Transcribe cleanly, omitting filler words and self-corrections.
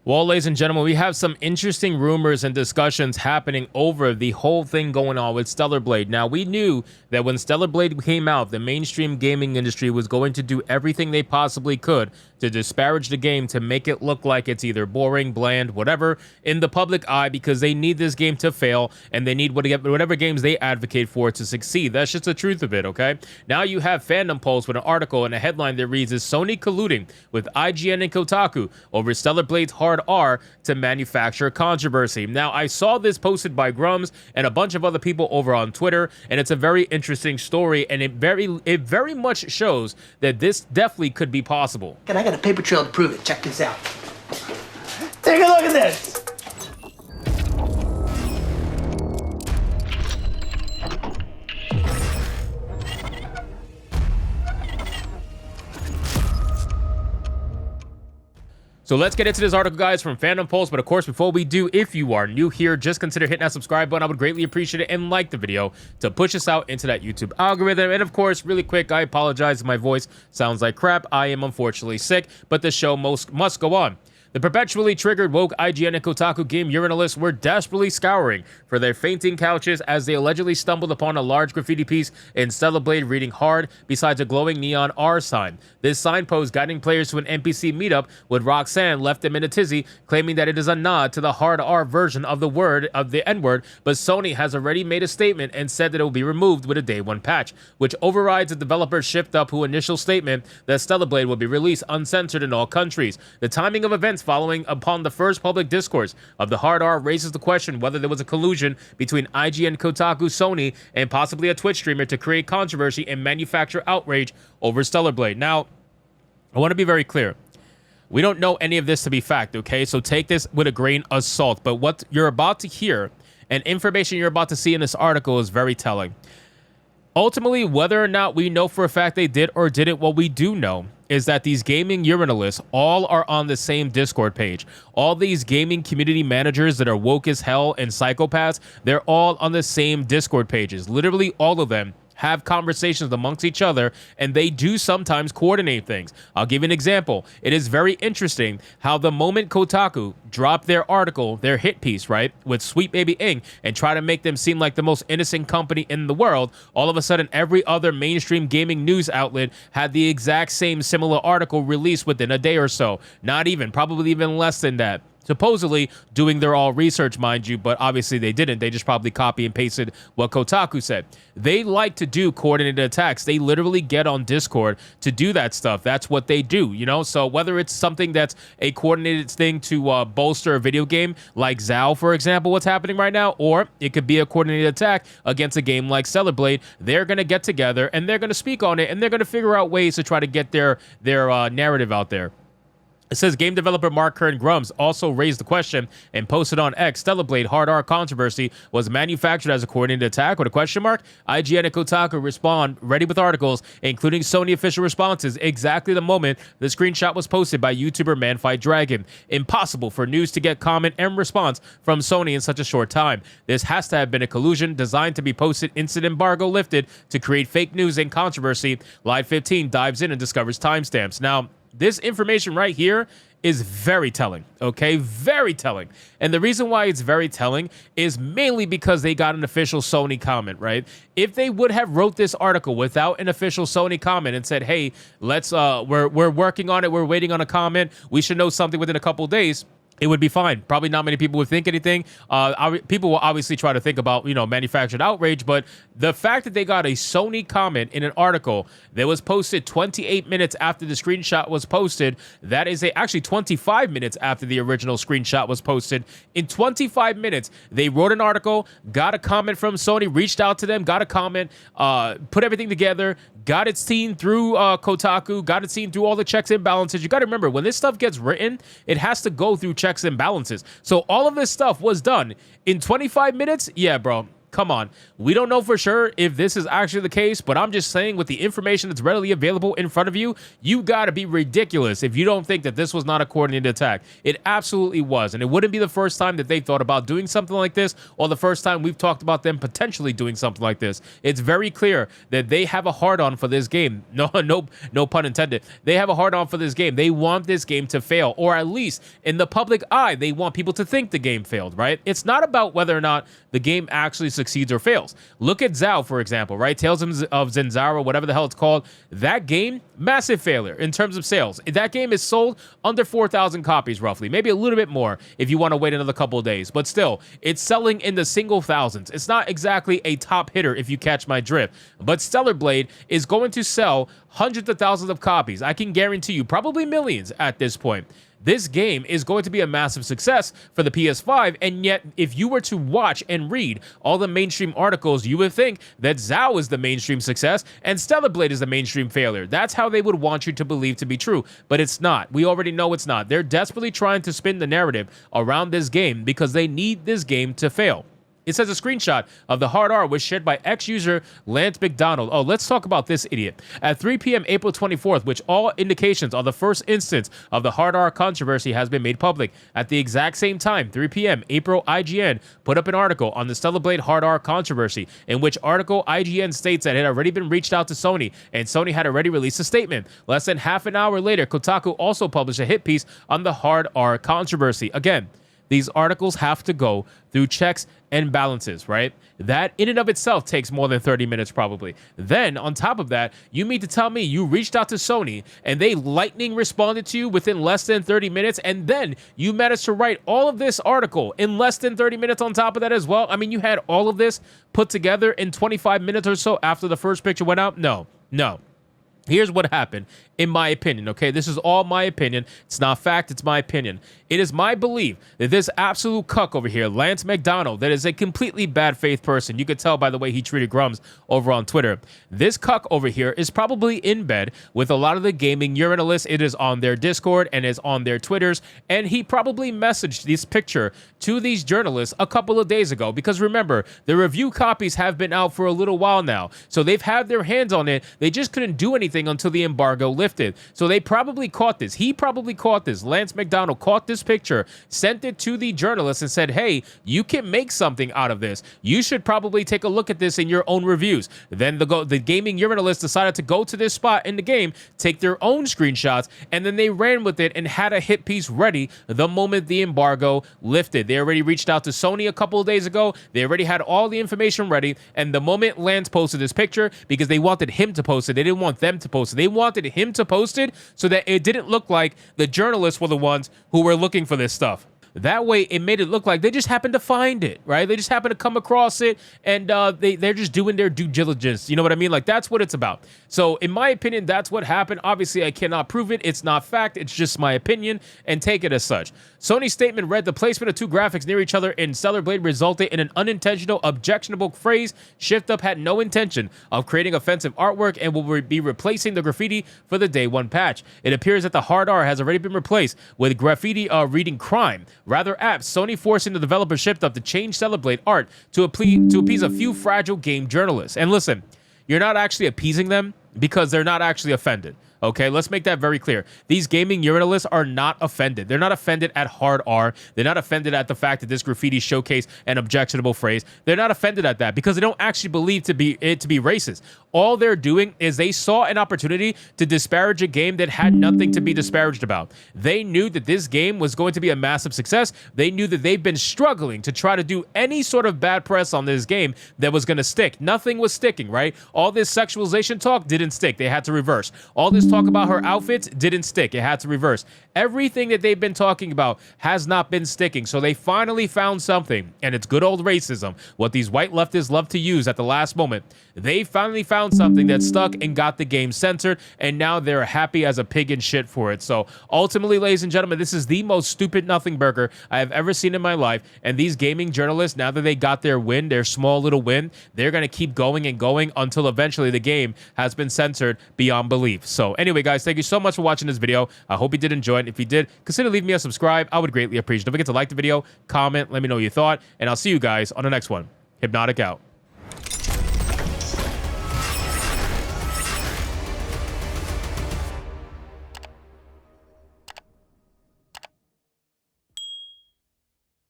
Well, ladies and gentlemen, we have some interesting rumors and discussions happening over the whole thing going on with Stellar Blade. Now, we knew that when Stellar Blade came out, the mainstream gaming industry was going to do everything they possibly could to disparage the game, to make it look like it's either boring, bland, whatever, in the public eye, because they need this game to fail, and they need whatever games they advocate for to succeed. That's just the truth of it, okay? Now you have Fandom Pulse with an article and a headline that reads, "Is Sony colluding with IGN and Kotaku over Stellar Blade's hard R to manufacture controversy?" Now, I saw this posted by Grums and a bunch of other people over on Twitter, and it's a very interesting story, and it very much shows that this definitely could be possible. And I got a paper trail to prove it. Check this out. Take a look at this. So let's get into this article, guys, from Fandom Pulse. But of course, before we do, if you are new here, just consider hitting that subscribe button. I would greatly appreciate it, and like the video to push us out into that YouTube algorithm. And of course, really quick, I apologize if my voice sounds like crap. I am unfortunately sick, but the show must go on. The perpetually triggered woke IGN and Kotaku game urinalists were desperately scouring for their fainting couches as they allegedly stumbled upon a large graffiti piece in Stellar Blade reading hard besides a glowing neon R sign. This signpost guiding players to an NPC meetup with Roxanne left them in a tizzy, claiming that it is a nod to the hard R version of the N-word, but Sony has already made a statement and said that it will be removed with a day one patch, which overrides the developer's shipped up who initial statement that Stellar Blade will be released uncensored in all countries. The timing of events following upon the first public discourse of the hard R raises the question whether there was a collusion between IGN, Kotaku, Sony, and possibly a Twitch streamer to create controversy and manufacture outrage over Stellar Blade. Now, I want to be very clear. We don't know any of this to be fact, okay? So take this with a grain of salt. But what you're about to hear and information you're about to see in this article is very telling. Ultimately, whether or not we know for a fact they did or didn't, what we do know is that these gaming urinalists all are on the same Discord page. All these gaming community managers that are woke as hell and psychopaths, they're all on the same Discord pages. Literally all of them have conversations amongst each other, and they do sometimes coordinate things. I'll give you an example. It is very interesting how the moment Kotaku dropped their article, their hit piece, right, with Sweet Baby Inc., and try to make them seem like the most innocent company in the world, all of a sudden every other mainstream gaming news outlet had the exact same similar article released within a day or so. Not even, probably even less than that. Supposedly doing their all research, mind you, but obviously they didn't. They just probably copy and pasted what Kotaku said. They like to do coordinated attacks. They literally get on Discord to do that stuff. That's what they do, you know? So whether it's something that's a coordinated thing to bolster a video game like Zao, for example, what's happening right now, or it could be a coordinated attack against a game like Stellar Blade, they're going to get together and they're going to speak on it, and they're going to figure out ways to try to get their narrative out there. It says game developer Mark Kern Grums also raised the question and posted on X, Stellar Blade hard R controversy was manufactured as a coordinated attack with a question mark. IGN and Kotaku respond ready with articles, including Sony official responses, exactly the moment the screenshot was posted by YouTuber Manfight Dragon. Impossible for news to get comment and response from Sony in such a short time. This has to have been a collusion designed to be posted instant embargo lifted to create fake news and controversy. Live 15 dives in and discovers timestamps. Now, this information right here is very telling, okay? Very telling. And the reason why it's very telling is mainly because they got an official Sony comment, right? If they would have wrote this article without an official Sony comment and said, hey, we're working on it, we're waiting on a comment, we should know something within a couple of days, it would be fine. Probably not many people would think anything. People will obviously try to think about, manufactured outrage, but the fact that they got a Sony comment in an article that was posted 28 minutes after the screenshot was posted, that is actually 25 minutes after the original screenshot was posted. In 25 minutes, they wrote an article, got a comment from Sony, reached out to them, got a comment, put everything together, got it seen through Kotaku, got it seen through all the checks and balances. You got to remember, when this stuff gets written, it has to go through checks and balances. So all of this stuff was done in 25 minutes. Yeah, bro. Come on. We don't know for sure if this is actually the case, but I'm just saying with the information that's readily available in front of you, you got to be ridiculous if you don't think that this was not a coordinated attack. It absolutely was, and it wouldn't be the first time that they thought about doing something like this or the first time we've talked about them potentially doing something like this. It's very clear that they have a hard-on for this game. No pun intended. They have a hard-on for this game. They want this game to fail, or at least in the public eye, they want people to think the game failed, right? It's not about whether or not the game actually succeeds or fails. Look at Zao, for example, right? Tales of Zenzara, whatever the hell it's called. That game, massive failure in terms of sales. That game is sold under 4,000 copies, roughly. Maybe a little bit more if you want to wait another couple of days. But still, it's selling in the single thousands. It's not exactly a top hitter, if you catch my drift. But Stellar Blade is going to sell hundreds of thousands of copies. I can guarantee you, probably millions at this point. This game is going to be a massive success for the PS5, and yet if you were to watch and read all the mainstream articles, you would think that Zao is the mainstream success and Stellar Blade is the mainstream failure. That's how they would want you to believe to be true, but it's not. We already know it's not. They're desperately trying to spin the narrative around this game because they need this game to fail. It says a screenshot of the hard R was shared by ex-user Lance McDonald. Oh, let's talk about this idiot. At 3 p.m. April 24th, which all indications are the first instance of the hard R controversy has been made public. At the exact same time, 3 p.m. April, IGN put up an article on the Stellar Blade hard R controversy, in which article IGN states that it had already been reached out to Sony, and Sony had already released a statement. Less than half an hour later, Kotaku also published a hit piece on the hard R controversy. Again, these articles have to go through checks and balances, right? That in and of itself takes more than 30 minutes probably. Then on top of that, you mean to tell me you reached out to Sony and they lightning responded to you within less than 30 minutes, and then you managed to write all of this article in less than 30 minutes on top of that as well? I mean, you had all of this put together in 25 minutes or so after the first picture went out? No. Here's what happened, in my opinion, okay? This is all my opinion. It's not fact, it's my opinion. It is my belief that this absolute cuck over here, Lance McDonald, that is a completely bad faith person. You could tell by the way he treated Grums over on Twitter. This cuck over here is probably in bed with a lot of the gaming journalists. It is on their Discord and is on their Twitters, and he probably messaged this picture to these journalists a couple of days ago, because remember, the review copies have been out for a little while now, so they've had their hands on it. They just couldn't do anything until the embargo lifted. So they probably caught this. He probably caught this. Lance McDonald caught this picture, sent it to the journalists and said, hey, you can make something out of this. You should probably take a look at this in your own reviews. Then the gaming journalists decided to go to this spot in the game, take their own screenshots, and then they ran with it and had a hit piece ready the moment the embargo lifted. They already reached out to Sony a couple of days ago. They already had all the information ready, and the moment Lance posted this picture, because they wanted him to post it, they didn't want them to post it. They wanted him to post it so that it didn't look like the journalists were the ones who were looking for this stuff. That way, it made it look like they just happened to find it, right? They just happened to come across it, and they're just doing their due diligence. You know what I mean? Like, that's what it's about. So, in my opinion, that's what happened. Obviously, I cannot prove it. It's not fact. It's just my opinion, and take it as such. Sony's statement read, the placement of two graphics near each other in Stellar Blade resulted in an unintentional, objectionable phrase. ShiftUp had no intention of creating offensive artwork and will be replacing the graffiti for the day one patch. It appears that the hard R has already been replaced with graffiti reading crime. Rather apt, Sony forcing the developer ShiftUp to change Stellar Blade art to appease a few fragile game journalists. And listen, you're not actually appeasing them because they're not actually offended. Okay, let's make that very clear. These gaming journalists are not offended. They're not offended at hard R. They're not offended at the fact that this graffiti showcased an objectionable phrase. They're not offended at that because they don't actually believe it to be racist. All they're doing is they saw an opportunity to disparage a game that had nothing to be disparaged about. They knew that this game was going to be a massive success. They knew that they've been struggling to try to do any sort of bad press on this game that was going to stick. Nothing was sticking, right? All this sexualization talk didn't stick. They had to reverse. All this talk about her outfits didn't stick. It had to reverse. Everything that they've been talking about has not been sticking. So they finally found something, and it's good old racism, what these white leftists love to use at the last moment. They finally found something that stuck and got the game censored, and now they're happy as a pig in shit for it. So ultimately, ladies and gentlemen, this is the most stupid nothing burger I have ever seen in my life. And these gaming journalists, now that they got their win, their small little win, they're going to keep going and going until eventually the game has been censored beyond belief. So anyway, guys, thank you so much for watching this video. I hope you did enjoy it. If you did, consider leaving me a subscribe. I would greatly appreciate it. Don't forget to like the video, comment, let me know your thought, and I'll see you guys on the next one. Hypnotic out.